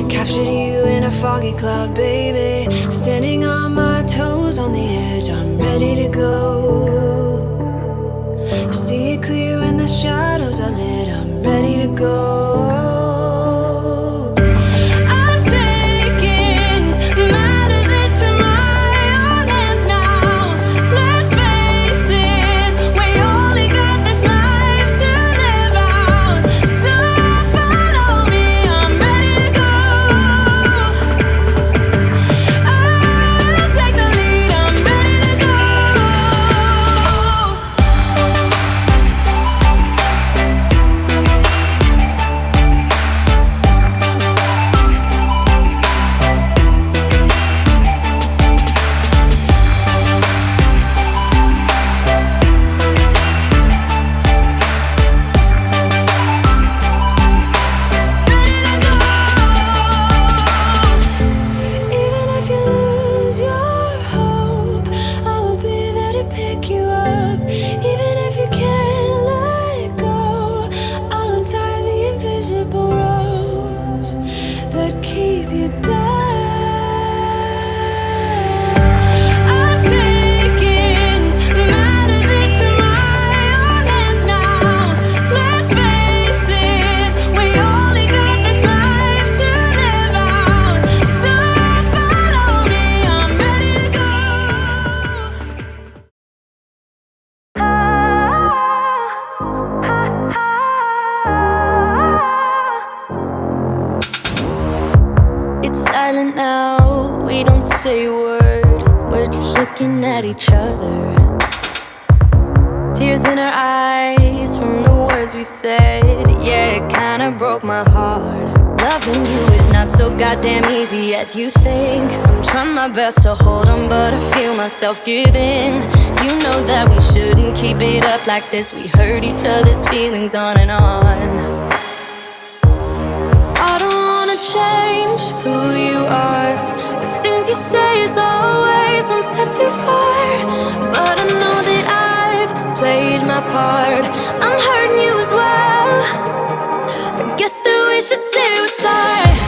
Captured you in a foggy cloud, baby. Standing on my toes on the edge, I'm ready to go. See it clear when the shadows are lit, I'm ready to go. Silent now, we don't say a word. We're just looking at each other. Tears in our eyes from the words we said. Yeah, it kinda broke my heart. Loving you is not so goddamn easy as you think. I'm trying my best to hold on, but I feel myself giving. You know that we shouldn't keep it up like this. We hurt each other's feelings on and on. Change who you are. The things you say is always one step too far. But I know that I've played my part. I'm hurting you as well. I guess that we should say we're sorry.